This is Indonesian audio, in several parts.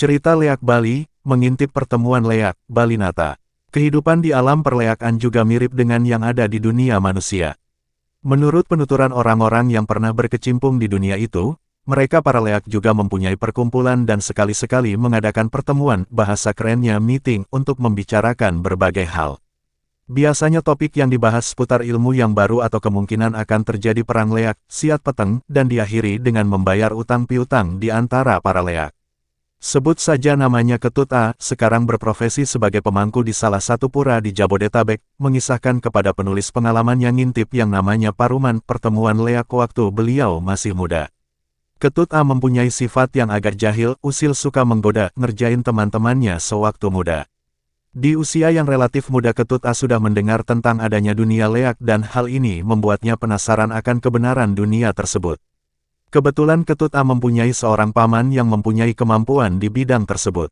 Cerita Leak Bali, mengintip pertemuan Leak, Balinata. Kehidupan di alam perleakan juga mirip dengan yang ada di dunia manusia. Menurut penuturan orang-orang yang pernah berkecimpung di dunia itu, mereka para leak juga mempunyai perkumpulan dan sekali-sekali mengadakan pertemuan, bahasa kerennya meeting, untuk membicarakan berbagai hal. Biasanya topik yang dibahas seputar ilmu yang baru atau kemungkinan akan terjadi perang leak, siat peteng, dan diakhiri dengan membayar utang piutang di antara para leak. Sebut saja namanya Ketut A, sekarang berprofesi sebagai pemangku di salah satu pura di Jabodetabek, mengisahkan kepada penulis pengalaman yang ngintip yang namanya Paruman pertemuan leak waktu beliau masih muda. Ketut A mempunyai sifat yang agak jahil, usil, suka menggoda, ngerjain teman-temannya sewaktu muda. Di usia yang relatif muda Ketut A sudah mendengar tentang adanya dunia leak dan hal ini membuatnya penasaran akan kebenaran dunia tersebut. Kebetulan Ketut A mempunyai seorang paman yang mempunyai kemampuan di bidang tersebut.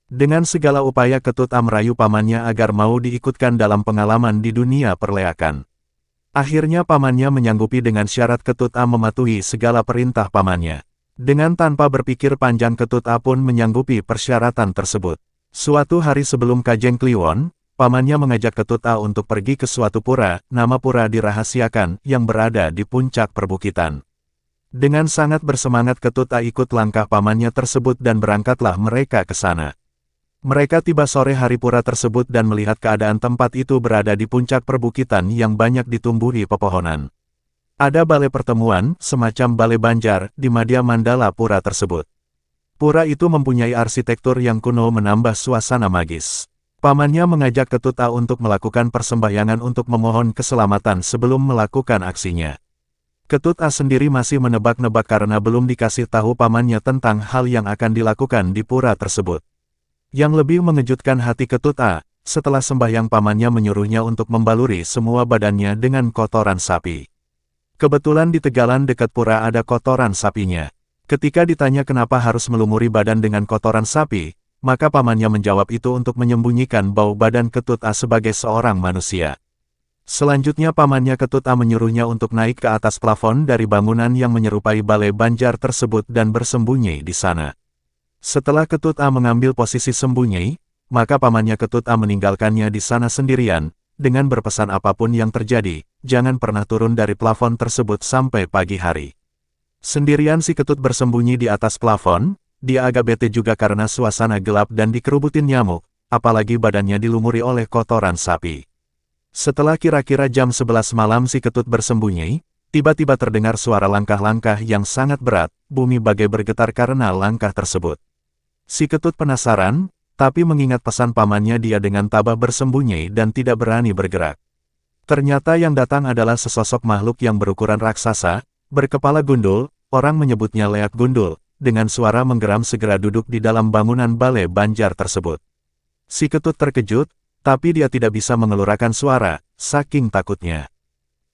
Dengan segala upaya Ketut A merayu pamannya agar mau diikutkan dalam pengalaman di dunia perleakan. Akhirnya pamannya menyanggupi dengan syarat Ketut A mematuhi segala perintah pamannya. Dengan tanpa berpikir panjang Ketut A pun menyanggupi persyaratan tersebut. Suatu hari sebelum Kajeng Kliwon, pamannya mengajak Ketut A untuk pergi ke suatu pura, nama pura dirahasiakan, yang berada di puncak perbukitan. Dengan sangat bersemangat Ketut A ikut langkah pamannya tersebut dan berangkatlah mereka ke sana. Mereka tiba sore hari pura tersebut dan melihat keadaan tempat itu berada di puncak perbukitan yang banyak ditumbuhi pepohonan. Ada balai pertemuan, semacam balai banjar, di Madya Mandala pura tersebut. Pura itu mempunyai arsitektur yang kuno menambah suasana magis. Pamannya mengajak Ketut A untuk melakukan persembahyangan untuk memohon keselamatan sebelum melakukan aksinya. Ketut A sendiri masih menebak-nebak karena belum dikasih tahu pamannya tentang hal yang akan dilakukan di pura tersebut. Yang lebih mengejutkan hati Ketut A, setelah sembahyang pamannya menyuruhnya untuk membaluri semua badannya dengan kotoran sapi. Kebetulan di tegalan dekat pura ada kotoran sapinya. Ketika ditanya kenapa harus melumuri badan dengan kotoran sapi, maka pamannya menjawab itu untuk menyembunyikan bau badan Ketut A sebagai seorang manusia. Selanjutnya pamannya Ketut A menyuruhnya untuk naik ke atas plafon dari bangunan yang menyerupai balai banjar tersebut dan bersembunyi di sana. Setelah Ketut A mengambil posisi sembunyi, maka pamannya Ketut A meninggalkannya di sana sendirian, dengan berpesan apapun yang terjadi, jangan pernah turun dari plafon tersebut sampai pagi hari. Sendirian si Ketut bersembunyi di atas plafon, dia agak bete juga karena suasana gelap dan dikerubutin nyamuk, apalagi badannya dilumuri oleh kotoran sapi. Setelah kira-kira jam 11 malam si Ketut bersembunyi, tiba-tiba terdengar suara langkah-langkah yang sangat berat, bumi bagai bergetar karena langkah tersebut. Si Ketut penasaran, tapi mengingat pesan pamannya dia dengan tabah bersembunyi dan tidak berani bergerak. Ternyata yang datang adalah sesosok makhluk yang berukuran raksasa, berkepala gundul, orang menyebutnya Leak Gundul, dengan suara menggeram segera duduk di dalam bangunan balai banjar tersebut. Si Ketut terkejut, tapi dia tidak bisa mengeluarkan suara, saking takutnya.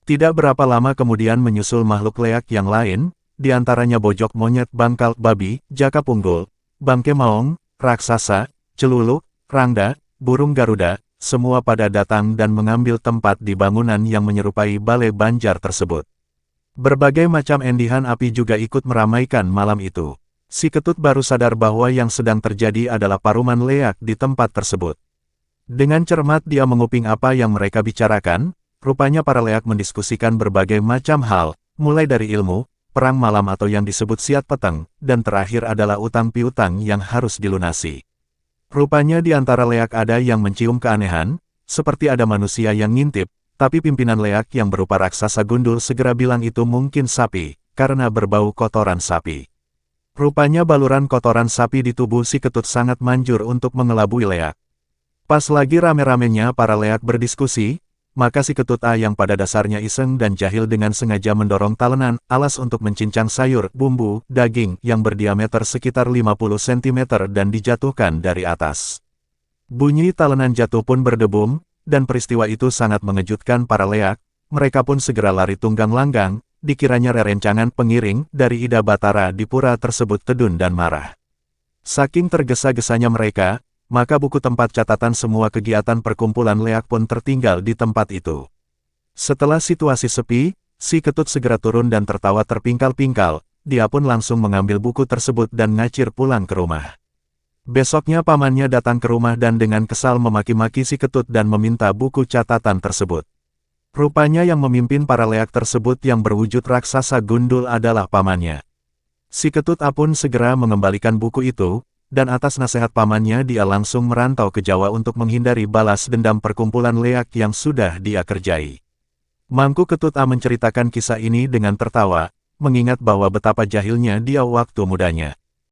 Tidak berapa lama kemudian menyusul makhluk leak yang lain, diantaranya bojok monyet, bangkal babi, jakap unggul, bangke maung, raksasa, celuluk, rangda, burung garuda, semua pada datang dan mengambil tempat di bangunan yang menyerupai balai banjar tersebut. Berbagai macam endihan api juga ikut meramaikan malam itu. Si Ketut baru sadar bahwa yang sedang terjadi adalah paruman leak di tempat tersebut. Dengan cermat dia menguping apa yang mereka bicarakan, rupanya para leak mendiskusikan berbagai macam hal, mulai dari ilmu, perang malam atau yang disebut siat peteng, dan terakhir adalah utang piutang yang harus dilunasi. Rupanya di antara leak ada yang mencium keanehan, seperti ada manusia yang ngintip, tapi pimpinan leak yang berupa raksasa gundul segera bilang itu mungkin sapi, karena berbau kotoran sapi. Rupanya baluran kotoran sapi di tubuh si Ketut sangat manjur untuk mengelabui leak. Pas lagi rame-ramenya para leak berdiskusi, maka si Ketut A yang pada dasarnya iseng dan jahil dengan sengaja mendorong talenan, alas untuk mencincang sayur, bumbu, daging, yang berdiameter sekitar 50 cm dan dijatuhkan dari atas. Bunyi talenan jatuh pun berdebum, dan peristiwa itu sangat mengejutkan para leak, mereka pun segera lari tunggang langgang, dikiranya rerencangan pengiring dari Ida Batara di pura tersebut tedun dan marah. Saking tergesa-gesanya mereka, maka buku tempat catatan semua kegiatan perkumpulan leak pun tertinggal di tempat itu. Setelah situasi sepi, si Ketut segera turun dan tertawa terpingkal-pingkal, dia pun langsung mengambil buku tersebut dan ngacir pulang ke rumah. Besoknya pamannya datang ke rumah dan dengan kesal memaki-maki si Ketut dan meminta buku catatan tersebut. Rupanya yang memimpin para leak tersebut yang berwujud raksasa gundul adalah pamannya. Si Ketut pun segera mengembalikan buku itu, dan atas nasihat pamannya dia langsung merantau ke Jawa untuk menghindari balas dendam perkumpulan leak yang sudah dia kerjai. Mangku Ketut menceritakan kisah ini dengan tertawa, mengingat bahwa betapa jahilnya dia waktu mudanya.